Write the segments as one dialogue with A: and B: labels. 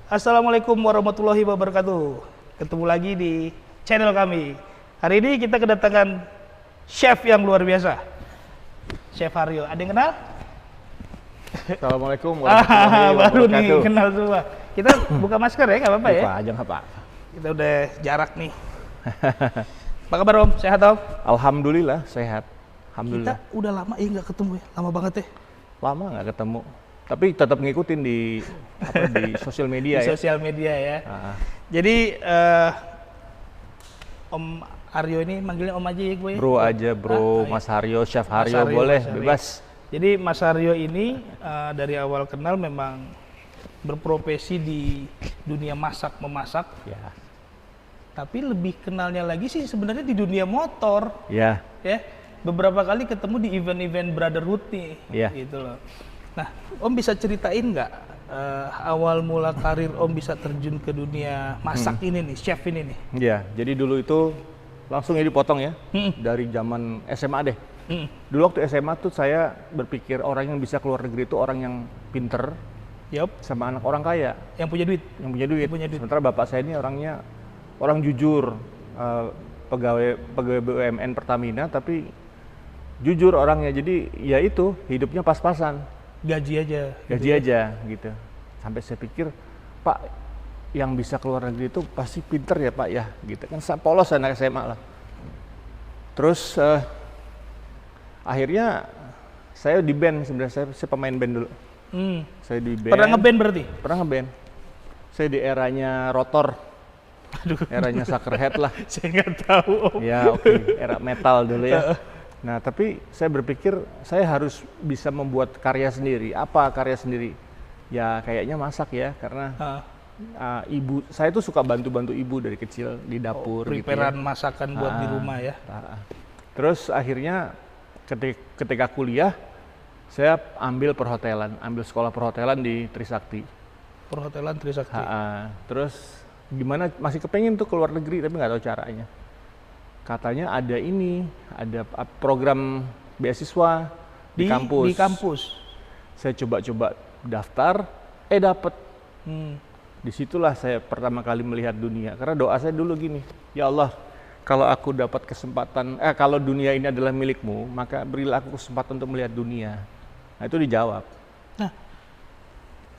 A: Assalamualaikum warahmatullahi wabarakatuh. Ketemu lagi di channel kami. Hari ini kita kedatangan chef yang luar biasa, Chef Haryo. Ada yang kenal?
B: Assalamualaikum warahmatullahi wabarakatuh.
A: Baru nih kenal semua. Kita buka masker ya, nggak apa-apa ya?
B: Buka aja nggak Pak.
A: Kita udah jarak nih. Apa kabar Om? Sehat Om?
B: Alhamdulillah sehat. Alhamdulillah.
A: Kita udah lama nggak ketemu ya? Lama banget ya?
B: Lama nggak ketemu. Tapi tetap ngikutin di sosial media
A: di
B: ya.
A: Sosial media ya. Jadi Om Haryo ini manggilnya Om aja ya gue.
B: Bro aja bro, Mas Haryo, Chef Haryo boleh, bebas.
A: Jadi Mas Haryo ini dari awal kenal memang berprofesi di dunia memasak.
B: Ya.
A: Tapi lebih kenalnya lagi sih sebenarnya di dunia motor.
B: Ya.
A: Ya. Beberapa kali ketemu di event-event brotherhood nih.
B: Ya.
A: Gitu loh. Nah, Om bisa ceritain nggak awal mula karir Om bisa terjun ke dunia masak ini nih, chef ini nih?
B: Iya, jadi dulu itu langsung ya dipotong ya, dari zaman SMA deh. Dulu waktu SMA tuh saya berpikir orang yang bisa keluar negeri itu orang yang pinter, sama anak orang kaya.
A: Yang punya duit?
B: Yang punya duit. Sementara bapak saya ini orangnya orang jujur, pegawai BUMN Pertamina, tapi jujur orangnya. Jadi ya itu, hidupnya pas-pasan.
A: Gaji aja
B: gitu. Sampai saya pikir, Pak, yang bisa keluar negeri itu pasti pinter ya Pak ya, gitu kan. Polos anak SMA lah. Terus akhirnya saya di band, sebenarnya saya pemain band dulu. Saya di band.
A: Pernah ngeband berarti? Pernah
B: ngeband. Saya di eranya Rotor.
A: Aduh.
B: Eranya Suckerhead lah.
A: Saya nggak tahu.
B: Ya oke. Era metal dulu ya. Nah, tapi saya berpikir saya harus bisa membuat karya sendiri. Apa karya sendiri? Ya kayaknya masak ya, karena ibu saya tuh suka bantu-bantu ibu dari kecil di dapur.
A: Preparean
B: gitu ya.
A: masakan buat di rumah ya.
B: Terus akhirnya ketika kuliah, saya ambil perhotelan, ambil sekolah perhotelan di Trisakti.
A: Perhotelan Trisakti.
B: Terus gimana, masih kepengen tuh keluar negeri tapi nggak tahu caranya. Katanya ada program beasiswa di kampus.
A: Di kampus.
B: Saya coba-coba daftar, dapet. Disitulah saya pertama kali melihat dunia. Karena doa saya dulu gini, ya Allah, kalau aku dapat kesempatan, kalau dunia ini adalah milikmu, maka berilah aku kesempatan untuk melihat dunia. Nah itu dijawab.
A: Nah,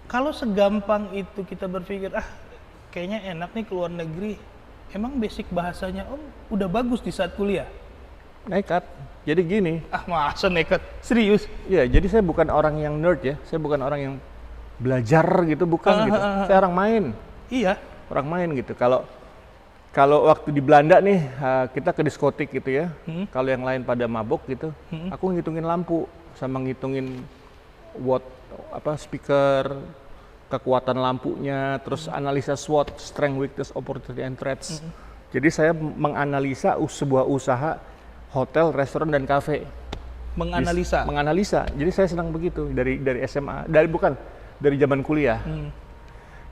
A: kalau segampang itu kita berpikir, kayaknya enak nih keluar negeri. Emang basic bahasanya Om udah bagus di saat kuliah?
B: Nekat. Jadi gini.
A: Masa nekat? Serius?
B: Iya, jadi saya bukan orang yang nerd ya. Saya bukan orang yang belajar gitu, bukan gitu. Saya orang main.
A: Iya.
B: Orang main gitu. Kalau waktu di Belanda nih, kita ke diskotik gitu ya. Kalau yang lain pada mabok gitu, aku ngitungin lampu sama ngitungin watt speaker, kekuatan lampunya, terus analisa SWOT, strength, weakness, opportunity, and threats. Jadi saya menganalisa sebuah usaha hotel, restoran, dan kafe. Menganalisa. Jadi saya senang begitu dari SMA, dari zaman kuliah.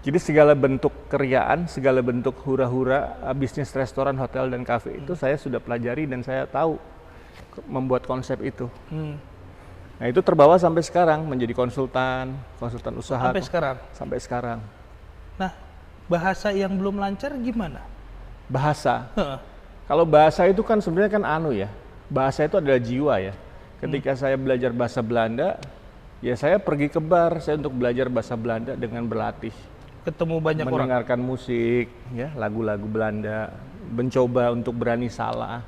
B: Jadi segala bentuk keriaan, segala bentuk hura-hura bisnis restoran, hotel, dan kafe itu saya sudah pelajari dan saya tahu membuat konsep itu. Nah itu terbawa sampai sekarang menjadi konsultan usaha. Sampai sekarang.
A: Nah, bahasa yang belum lancar gimana?
B: Bahasa? Kalau bahasa itu kan sebenarnya kan bahasa itu adalah jiwa ya. Ketika saya belajar bahasa Belanda, ya saya pergi ke bar, saya untuk belajar bahasa Belanda dengan berlatih.
A: Ketemu banyak orang.
B: Mendengarkan musik, ya lagu-lagu Belanda, mencoba untuk berani salah,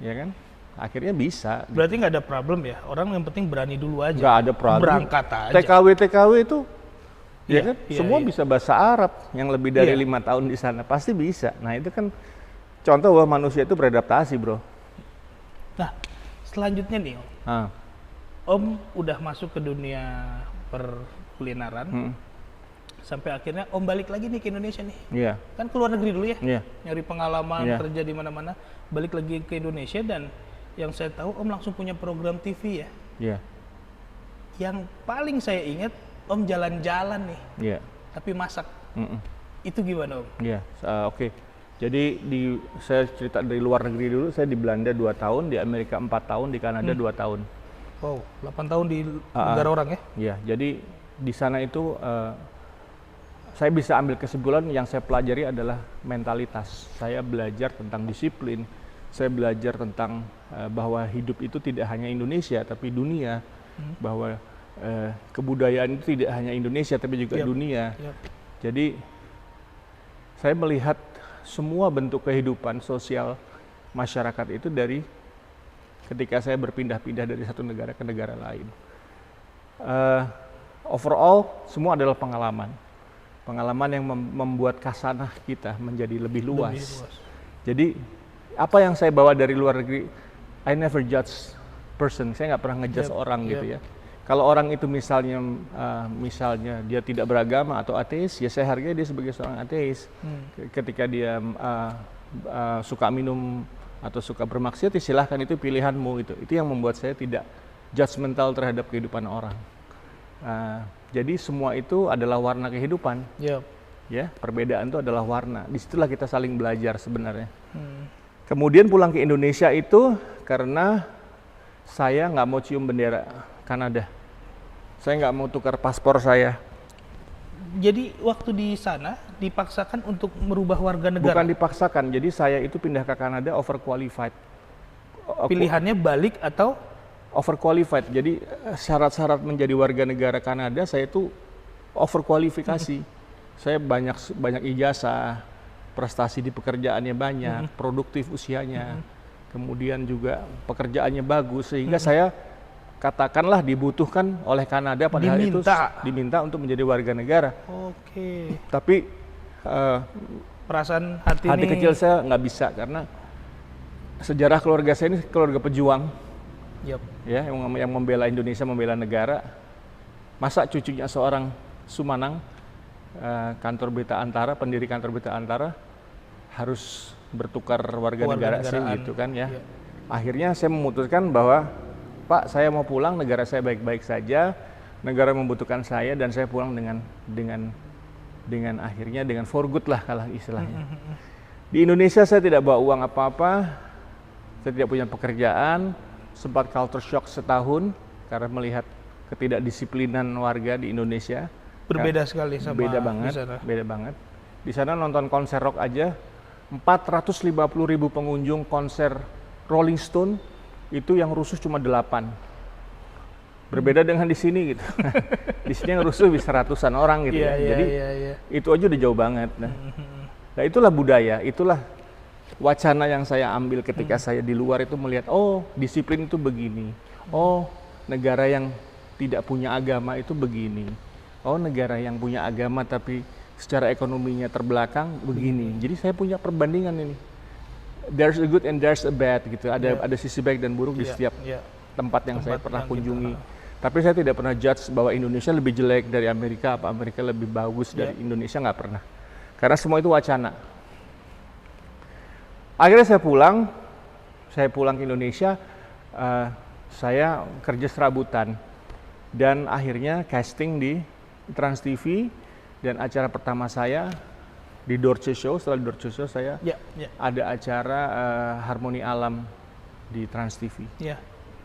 B: ya kan? Akhirnya bisa.
A: Berarti nggak ada problem ya? Orang yang penting berani dulu aja.
B: Nggak ada problem.
A: Berangkat aja.
B: TKW itu, ya kan?
A: Iya,
B: semua bisa bahasa Arab. Yang lebih dari 5 tahun di sana pasti bisa. Nah itu kan contoh bahwa manusia itu beradaptasi, bro.
A: Nah selanjutnya nih, Om udah masuk ke dunia perkulineran. Sampai akhirnya Om balik lagi nih ke Indonesia nih.
B: Iya.
A: Kan ke luar negeri dulu ya.
B: Iya.
A: Nyari pengalaman,
B: Iya.
A: kerja di mana-mana, balik lagi ke Indonesia dan yang saya tahu Om langsung punya program TV ya.
B: Iya.
A: Yang paling saya ingat Om jalan-jalan nih,
B: Iya.
A: tapi masak.
B: Mm-mm.
A: Itu gimana Om?
B: Iya, oke. Jadi saya cerita dari luar negeri dulu, saya di Belanda 2 tahun, di Amerika 4 tahun, di Kanada 2 tahun.
A: Wow, 8 tahun di negara orang ya?
B: Iya, jadi di sana itu saya bisa ambil kesimpulan yang saya pelajari adalah mentalitas. Saya belajar tentang disiplin, saya belajar tentang bahwa hidup itu tidak hanya Indonesia tapi dunia, bahwa kebudayaan itu tidak hanya Indonesia tapi juga dunia. Jadi saya melihat semua bentuk kehidupan sosial masyarakat itu dari ketika saya berpindah-pindah dari satu negara ke negara lain. Overall semua adalah pengalaman. Pengalaman yang membuat kasanah kita menjadi lebih luas. Jadi apa yang saya bawa dari luar negeri, I never judge person. Saya nggak pernah ngejudge orang gitu ya. Kalau orang itu misalnya dia tidak beragama atau ateis, ya saya hargai dia sebagai seorang ateis. Ketika dia suka minum atau suka bermaksiat, ya silahkan, itu pilihanmu. Itu yang membuat saya tidak judgmental terhadap kehidupan orang. Jadi semua itu adalah warna kehidupan. Ya, perbedaan itu adalah warna. Disitulah kita saling belajar sebenarnya. Kemudian pulang ke Indonesia itu karena saya nggak mau cium bendera Kanada. Saya nggak mau tukar paspor saya.
A: Jadi waktu di sana dipaksakan untuk merubah warga negara?
B: Bukan dipaksakan, jadi saya itu pindah ke Kanada overqualified.
A: Pilihannya balik atau?
B: Overqualified, jadi syarat-syarat menjadi warga negara Kanada saya itu overkualifikasi. Saya banyak ijazah, prestasi di pekerjaannya banyak, produktif usianya, kemudian juga pekerjaannya bagus, sehingga saya katakanlah dibutuhkan oleh Kanada, padahal itu diminta untuk menjadi warga negara.
A: Oke.
B: Tapi
A: perasaan hati
B: kecil saya nggak bisa, karena sejarah keluarga saya ini keluarga pejuang. Ya, yang membela Indonesia, membela negara. Masa cucunya seorang Sumanang, kantor berita Antara, pendiri kantor berita Antara, harus bertukar warga negara sih gitu kan ya. Akhirnya saya memutuskan bahwa Pak, saya mau pulang, negara saya baik-baik saja, negara membutuhkan saya, dan saya pulang dengan akhirnya dengan for good lah kalau istilahnya. Di Indonesia saya tidak bawa uang apa-apa, saya tidak punya pekerjaan. Sempat culture shock setahun karena melihat ketidakdisiplinan warga di Indonesia.
A: Berbeda sekali sama
B: beda banget. Di sana nonton konser rock aja 450.000 pengunjung konser Rolling Stone, itu yang rusuh cuma 8. Berbeda dengan di sini gitu. Di sini yang rusuh bisa ratusan orang gitu ya. Jadi itu aja udah jauh banget. Nah, itulah budaya, itulah wacana yang saya ambil ketika saya di luar itu melihat, oh disiplin itu begini, oh negara yang tidak punya agama itu begini, oh negara yang punya agama tapi secara ekonominya terbelakang begini. Jadi saya punya perbandingan ini, there's a good and there's a bad gitu, ada sisi baik dan buruk di setiap tempat yang saya pernah kunjungi. Tapi saya tidak pernah judge bahwa Indonesia lebih jelek dari Amerika, apa Amerika lebih bagus dari Indonesia, nggak pernah, karena semua itu wacana. Akhirnya saya pulang ke Indonesia, saya kerja serabutan, dan akhirnya casting di Trans TV, dan acara pertama saya di Dorce Show. Setelah di Dorce Show saya ada acara Harmoni Alam di Trans TV.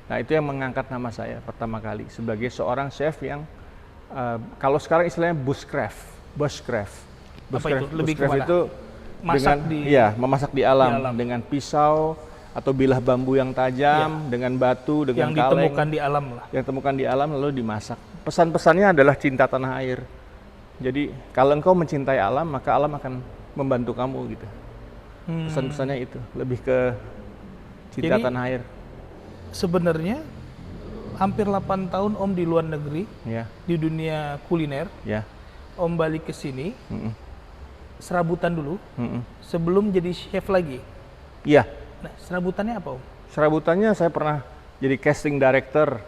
B: Nah, itu yang mengangkat nama saya pertama kali sebagai seorang chef yang kalau sekarang istilahnya bushcraft.
A: Apa itu? Lebih
B: bushcraft itu memasak di alam dengan pisau atau bilah bambu yang tajam, dengan batu, dengan kaleng.
A: Yang ditemukan di alam lah.
B: Yang ditemukan di alam lalu dimasak. Pesan-pesannya adalah cinta tanah air. Jadi kalau engkau mencintai alam, maka alam akan membantu kamu gitu. Pesan-pesannya itu lebih ke cinta tanah air.
A: Sebenarnya hampir 8 tahun Om di luar negeri, di dunia kuliner. Om balik ke sini. Serabutan dulu, sebelum jadi chef lagi.
B: Iya.
A: Nah, serabutannya apa Om?
B: Serabutannya saya pernah jadi casting director.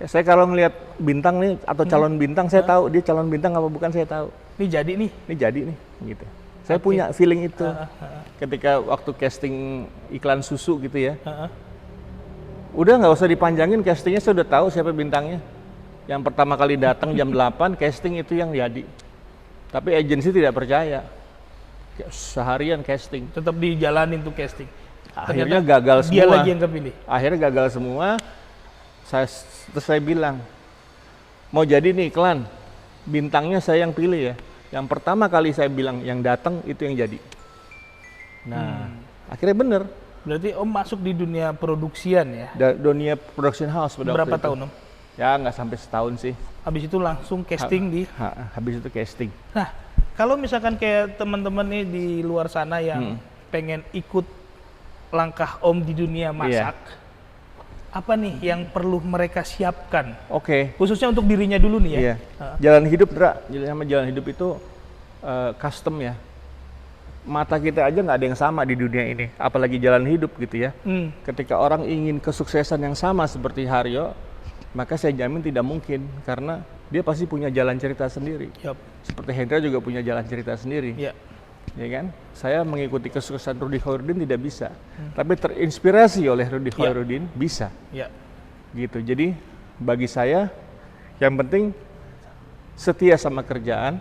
B: Saya kalau ngelihat bintang nih atau calon bintang, saya tahu dia calon bintang apa bukan, saya tahu.
A: Ini jadi nih.
B: Ini jadi nih, gitu. Saya punya feeling itu ketika waktu casting iklan susu gitu ya. Udah nggak usah dipanjangin castingnya, saya udah tahu siapa bintangnya. Yang pertama kali datang jam 8, casting itu yang jadi. Tapi agensi tidak percaya. Seharian casting.
A: Tetap dijalanin tuh casting.
B: Akhirnya gagal semua.
A: Dia lagi yang kepilih.
B: Akhirnya gagal semua. Terus saya bilang, mau jadi nih iklan, bintangnya saya yang pilih ya. Yang pertama kali saya bilang yang datang itu yang jadi. Nah, akhirnya bener.
A: Berarti Om masuk di dunia produksian ya?
B: Dunia production house pada
A: berapa
B: waktu itu.
A: Tahun Om?
B: Ya nggak sampai setahun sih.
A: Habis itu langsung casting
B: habis itu casting.
A: Nah, kalau misalkan kayak teman-teman nih di luar sana yang pengen ikut langkah Om di dunia masak, apa nih yang perlu mereka siapkan? Khususnya untuk dirinya dulu nih ya.
B: Jalan hidup, jalan hidup itu custom ya. Mata kita aja nggak ada yang sama di dunia ini, apalagi jalan hidup gitu ya. Ketika orang ingin kesuksesan yang sama seperti Haryo, maka saya jamin tidak mungkin, karena dia pasti punya jalan cerita sendiri. Seperti Hendra juga punya jalan cerita sendiri. Ya kan? Saya mengikuti kesuksesan Rudy Khairuddin tidak bisa, tapi terinspirasi oleh Rudy Khairuddin bisa. Gitu. Jadi bagi saya yang penting setia sama kerjaan,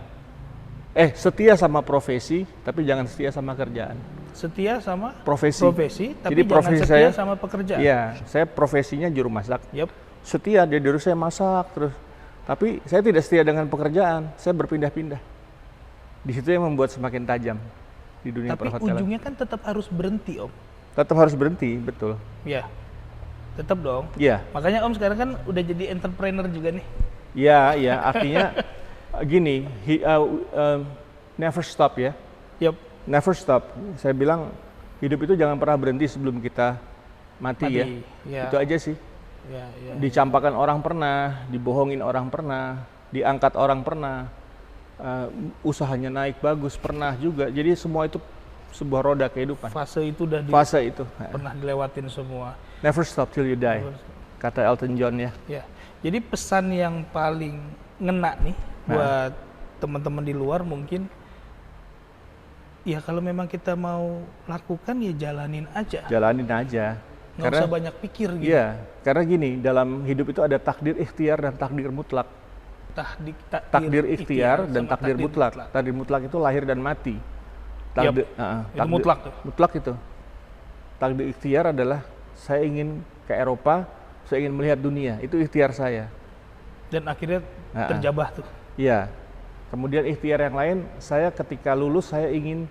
B: setia sama profesi, tapi jangan setia sama kerjaan.
A: Setia sama
B: profesi,
A: tapi
B: jadi
A: jangan
B: profesi
A: setia
B: saya
A: sama pekerjaan.
B: Iya, saya profesinya juru masak. Setia, dari dulu saya masak terus. Tapi saya tidak setia dengan pekerjaan, saya berpindah-pindah. Di situ yang membuat semakin tajam di dunia perhotelan.
A: Tapi ujungnya kan tetap harus berhenti, Om.
B: Tetap harus berhenti, betul.
A: Iya, tetap dong.
B: Iya.
A: Makanya Om sekarang kan udah jadi entrepreneur juga nih.
B: Iya, artinya gini, never stop ya. Never stop. Saya bilang hidup itu jangan pernah berhenti sebelum kita mati. Ya. Itu aja sih. Dicampakan orang pernah, dibohongin orang pernah, diangkat orang pernah, usahanya naik bagus pernah juga. Jadi semua itu sebuah roda kehidupan.
A: Fase itu udah pernah dilewatin semua.
B: Never stop till you die, kata Elton John ya.
A: Jadi pesan yang paling ngena nih buat teman-teman di luar mungkin, ya kalau memang kita mau lakukan ya jalanin aja. Jalanin aja. Nggak usah banyak pikir gitu.
B: Iya, karena gini, dalam hidup itu ada takdir ikhtiar dan takdir mutlak. Takdir ikhtiar dan takdir mutlak. Takdir mutlak itu lahir dan mati.
A: Itu mutlak tuh.
B: Mutlak itu. Takdir ikhtiar adalah saya ingin ke Eropa, saya ingin melihat dunia, itu ikhtiar saya.
A: Dan akhirnya terjabah tuh.
B: Iya. Kemudian ikhtiar yang lain, saya ketika lulus saya ingin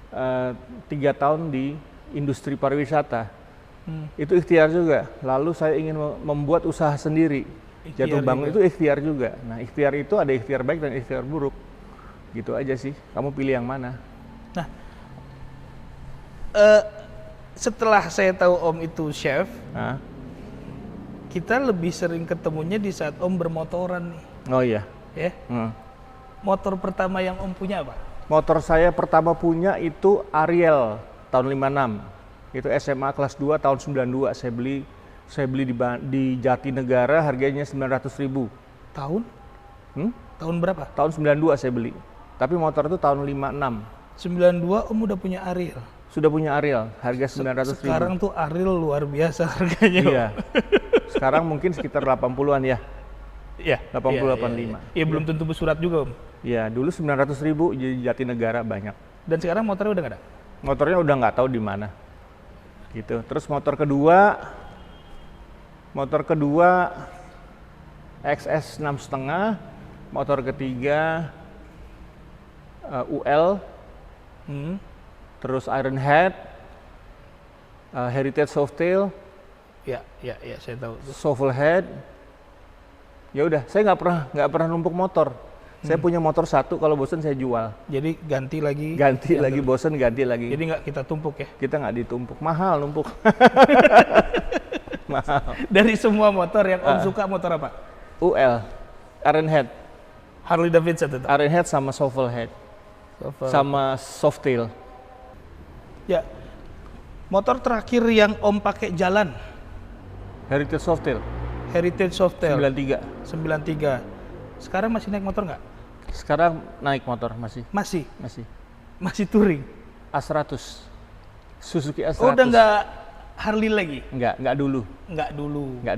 B: 3 tahun di industri pariwisata. Itu ikhtiar juga. Lalu saya ingin membuat usaha sendiri. Jatuh bangun itu ikhtiar juga. Nah, ikhtiar itu ada ikhtiar baik dan ikhtiar buruk. Gitu aja sih. Kamu pilih yang mana?
A: Nah, setelah saya tahu Om itu chef, kita lebih sering ketemunya di saat Om bermotoran nih.
B: Oh iya.
A: Ya. Motor pertama yang Om punya apa?
B: Motor saya pertama punya itu Ariel tahun 56. Itu SMA kelas 2 tahun 92 saya beli di Jatinegara, harganya 900.000.
A: Tahun? Tahun berapa?
B: Tahun 92 saya beli. Tapi motor itu tahun 56.
A: 92 Om udah punya Ariel.
B: Sudah punya Ariel, harga 900.000.
A: Sekarang tuh Ariel luar biasa harganya.
B: Iya. Sekarang mungkin sekitar 80-an ya.
A: Iya.
B: 80-85.
A: Iya, belum tentu bersurat juga, Om.
B: Iya, dulu 900.000 di Jatinegara banyak.
A: Dan sekarang motornya udah nggak ada?
B: Motornya udah nggak tahu di mana. Gitu. Terus motor kedua XS 6,5, motor ketiga UL, terus Iron Head, Heritage Softail,
A: ya saya tahu.
B: Shovel Head. Ya udah, saya nggak pernah numpuk motor. Saya punya motor satu, kalau bosan saya jual.
A: Jadi ganti lagi,
B: bosan ganti lagi.
A: Jadi nggak kita tumpuk ya?
B: Kita nggak ditumpuk, mahal numpuk. Mahal.
A: Dari semua motor yang Om suka, motor apa?
B: UL, Iron Head.
A: Harley Davidson tetap?
B: Iron Head sama Shovel Head. Sama Softail.
A: Ya, motor terakhir yang Om pakai jalan?
B: Heritage Softail.
A: Heritage Softail.
B: 93.
A: Sekarang masih naik motor nggak?
B: Sekarang naik motor masih.
A: Masih touring.
B: A100. Suzuki A100.
A: Oh, udah nggak Harley lagi?
B: Nggak dulu.
A: Nggak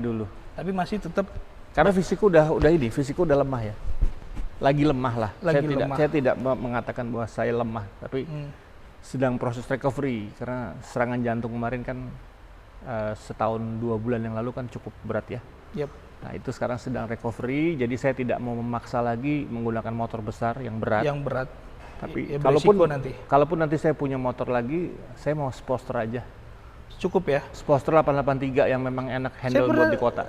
A: dulu. Tapi masih tetap.
B: Karena fisikku udah lemah ya. Lagi lemah lah. Saya tidak mengatakan bahwa saya lemah, tapi sedang proses recovery karena serangan jantung kemarin kan setahun 2 bulan yang lalu kan cukup berat ya.
A: Yep.
B: Nah itu sekarang sedang recovery, jadi saya tidak mau memaksa lagi menggunakan motor besar yang berat. Tapi kalaupun nanti saya punya motor lagi, saya mau Sportster aja.
A: Cukup ya?
B: Sportster 883 yang memang enak handle buat di kota.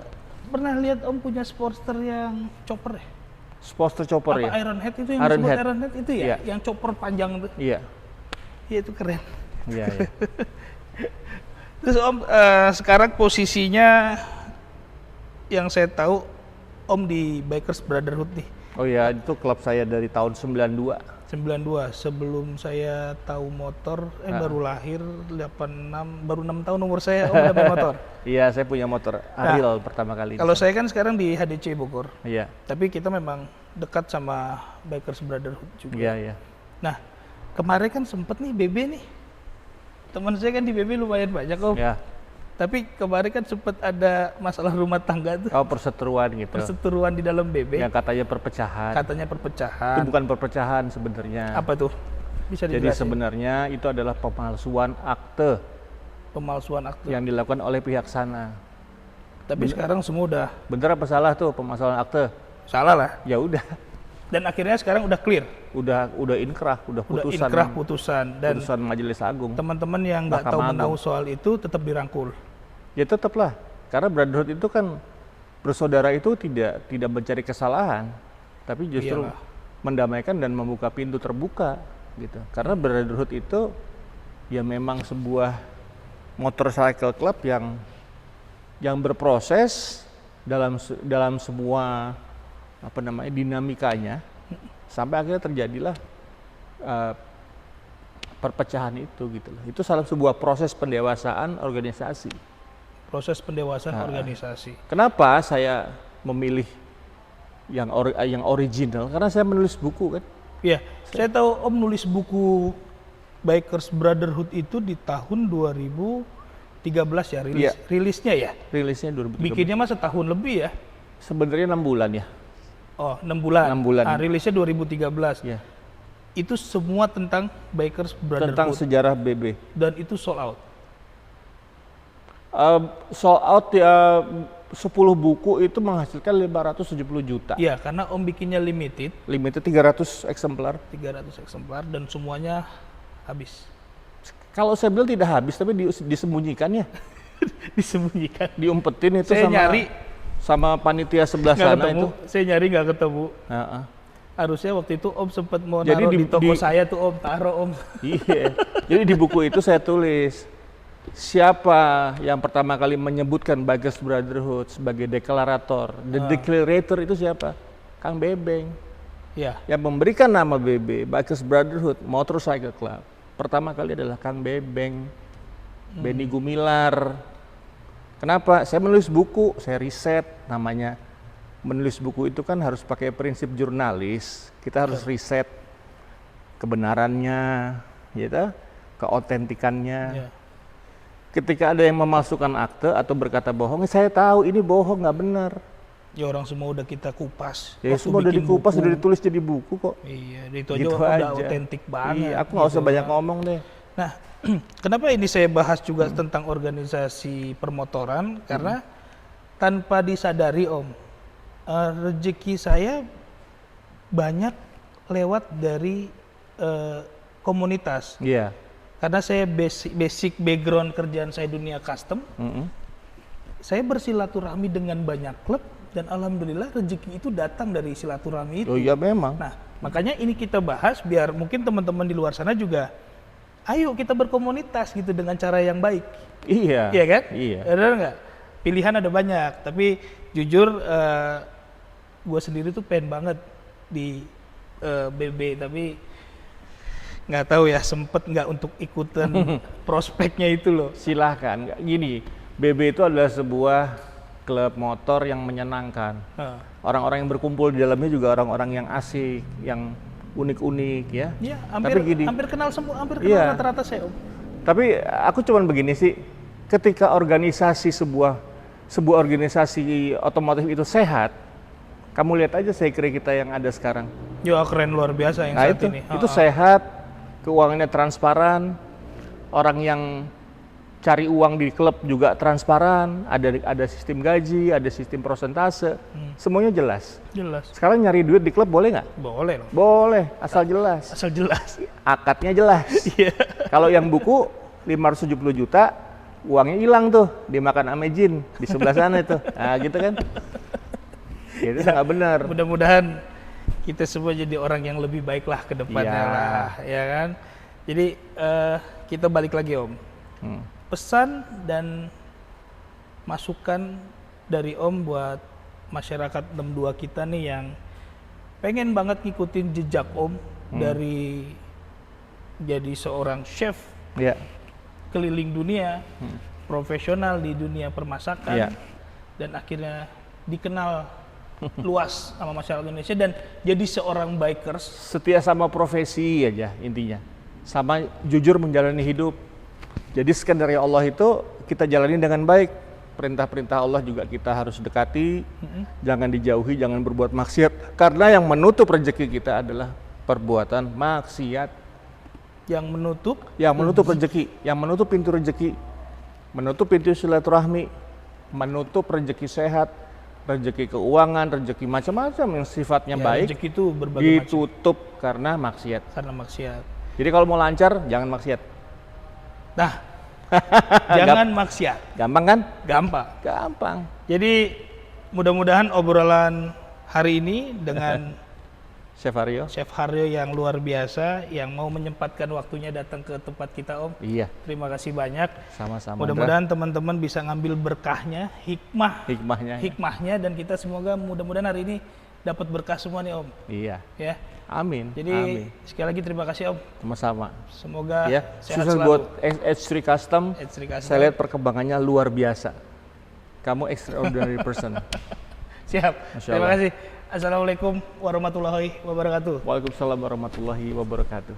A: Pernah lihat Om punya Sportster yang chopper ya?
B: Sportster chopper ya?
A: Ironhead itu yang disebut Ironhead itu ya? Yang chopper panjang itu? Iya. Iya itu keren.
B: Iya.
A: Terus Om, sekarang posisinya yang saya tahu Om di Bikers Brotherhood nih.
B: Oh iya, itu klub saya dari tahun 92.
A: Sebelum saya tahu motor, baru lahir 86, baru 6 tahun umur saya Om udah main motor.
B: Iya, saya punya motor Ariel pertama kali.
A: Kalau saya kan sekarang di HDC Bogor.
B: Iya.
A: Tapi kita memang dekat sama Bikers Brotherhood juga.
B: Iya.
A: Nah, kemarin kan sempet nih BB nih. Teman saya kan di BB lumayan banyak Om. Iya. Tapi kemarin kan sempat ada masalah rumah tangga tuh.
B: Oh, perseteruan gitu.
A: Perseteruan di dalam BB.
B: Yang katanya perpecahan. Itu bukan perpecahan sebenarnya.
A: Apa tuh? Bisa dijelasin?
B: Jadi sebenarnya itu adalah pemalsuan akte. Yang dilakukan oleh pihak sana.
A: Tapi sekarang semua udah.
B: Bener apa salah tuh pemalsuan akte?
A: Salah lah.
B: Ya udah.
A: Dan akhirnya sekarang udah clear.
B: Udah inkrah, udah putusan.
A: Dan
B: putusan Majelis Agung.
A: Teman-teman yang nggak tahu menahu soal itu tetap dirangkul.
B: Ya tetaplah, karena Brotherhood itu kan bersaudara itu tidak mencari kesalahan, tapi justru mendamaikan dan membuka pintu terbuka gitu. Karena Brotherhood itu ya memang sebuah motorcycle club yang berproses dalam semua dinamikanya sampai akhirnya terjadilah perpecahan itu gitu loh. Itu salah sebuah proses pendewasaan organisasi. Organisasi. Kenapa saya memilih yang original? Karena saya menulis buku kan.
A: Iya, saya tahu Om nulis buku Bikers Brotherhood itu di tahun 2013 ya rilisnya ya?
B: Rilisnya 2013.
A: Bikinnya mah setahun lebih ya?
B: Sebenarnya 6 bulan ya.
A: Oh, 6 bulan.
B: Nah,
A: rilisnya 2013.
B: Ya.
A: Itu semua tentang Bikers Brotherhood.
B: Tentang sejarah BB.
A: Dan itu sold out.
B: Sold out ya 10 buku itu menghasilkan 570 juta.
A: Iya, karena Om bikinnya limited.
B: Limited 300 eksemplar.
A: 300 eksemplar dan semuanya habis.
B: Kalau saya bilang tidak habis, tapi disembunyikan ya.
A: Disembunyikan.
B: Diumpetin itu
A: saya nyari
B: sama panitia sebelah sana
A: ketemu.
B: itu.
A: Saya nyari nggak ketemu. Harusnya waktu itu Om sempat mau
B: jadi
A: naruh di toko saya tuh Om, taruh Om.
B: Iya. Jadi di buku itu saya tulis siapa yang pertama kali menyebutkan Bikers Brotherhood sebagai deklarator. The declarator itu siapa? Kang Bebeng.
A: Ya.
B: Yang memberikan nama BB, Bikers Brotherhood Motorcycle Club, pertama kali adalah Kang Bebeng, Benny Gumilar. Kenapa? Saya menulis buku, saya riset namanya. Menulis buku itu kan harus pakai prinsip jurnalis. Kita harus riset kebenarannya, gitu, keautentikannya. Ya. Ketika ada yang memalsukan akte atau berkata bohong, saya tahu ini bohong, nggak benar.
A: Ya orang semua udah kita kupas.
B: Ya semua udah dikupas, udah ditulis jadi buku kok.
A: Iya, itu gitu aja udah otentik banget.
B: Iya, aku nggak usah banyak ngomong deh.
A: Nah, kenapa ini saya bahas juga tentang organisasi permotoran? Karena tanpa disadari Om, rezeki saya banyak lewat dari komunitas.
B: Iya.
A: Karena saya basic background kerjaan saya dunia custom, saya bersilaturahmi dengan banyak klub dan alhamdulillah rezeki itu datang dari silaturahmi itu.
B: Oh iya memang.
A: Nah makanya ini kita bahas biar mungkin teman-teman di luar sana juga, ayo kita berkomunitas gitu dengan cara yang baik.
B: Iya.
A: Iya kan?
B: Iya.
A: Benar nggak? Pilihan ada banyak, tapi jujur gue sendiri tuh pengen banget di BB tapi nggak tahu ya sempet nggak untuk ikutan prospeknya itu loh.
B: Silahkan, gini, BB itu adalah sebuah klub motor yang menyenangkan. orang-orang yang berkumpul di dalamnya juga orang-orang yang asik, yang unik-unik ya.
A: Iya, hampir kenal semua, hampir kenal rata-rata saya, Om.
B: Tapi aku cuman begini sih, ketika sebuah organisasi otomotif itu sehat, kamu lihat aja saya kira kita yang ada sekarang.
A: Ya keren, luar biasa yang saat ini.
B: Itu sehat, keuangannya transparan, orang yang cari uang di klub juga transparan, ada sistem gaji, ada sistem prosentase, semuanya jelas.
A: Jelas.
B: Sekarang nyari duit di klub boleh nggak?
A: Boleh loh.
B: Boleh, asal jelas.
A: Asal jelas.
B: Akadnya jelas. Kalau yang buku 570 juta, uangnya hilang tuh, dimakan ame jin di sebelah sana itu. Nah gitu kan. Itu nggak benar.
A: Mudah-mudahan kita semua jadi orang yang lebih baik lah ke depannya lah, ya kan. Jadi kita balik lagi, Om. Pesan dan masukan dari Om buat masyarakat 62 kita nih yang pengen banget ngikutin jejak Om dari jadi seorang chef keliling dunia, profesional di dunia permasakan, dan akhirnya dikenal luas sama masyarakat Indonesia dan jadi seorang bikers.
B: Setia sama profesi aja intinya, sama jujur menjalani hidup. Jadi skenario Allah itu kita jalani dengan baik. Perintah-perintah Allah juga kita harus dekati, jangan dijauhi, jangan berbuat maksiat. Karena yang menutup rezeki kita adalah perbuatan maksiat. Yang menutup rezeki, yang menutup pintu rezeki, menutup pintu silaturahmi, menutup rezeki sehat, rezeki keuangan, rezeki macam-macam yang sifatnya baik.
A: Rezeki itu berbagai
B: ditutup macam. Karena maksiat. Jadi kalau mau lancar, jangan maksiat.
A: Nah, jangan maksiat.
B: Gampang kan?
A: Gampang. Jadi mudah-mudahan obrolan hari ini dengan Chef Haryo yang luar biasa, yang mau menyempatkan waktunya datang ke tempat kita, Om.
B: Iya.
A: Terima kasih banyak.
B: Sama-sama.
A: Mudah-mudahan teman-teman bisa ngambil berkahnya, hikmahnya, dan kita semoga mudah-mudahan hari ini dapat berkah semua nih, Om.
B: Iya.
A: Ya.
B: Amin.
A: Jadi sekali lagi terima kasih, Om.
B: Sama-sama.
A: Semoga sehat
B: sukses
A: selalu.
B: Buat H3 Custom. Saya lihat perkembangannya luar biasa. Kamu extraordinary person.
A: Siap. Terima kasih. Assalamualaikum warahmatullahi wabarakatuh.
B: Waalaikumsalam warahmatullahi wabarakatuh.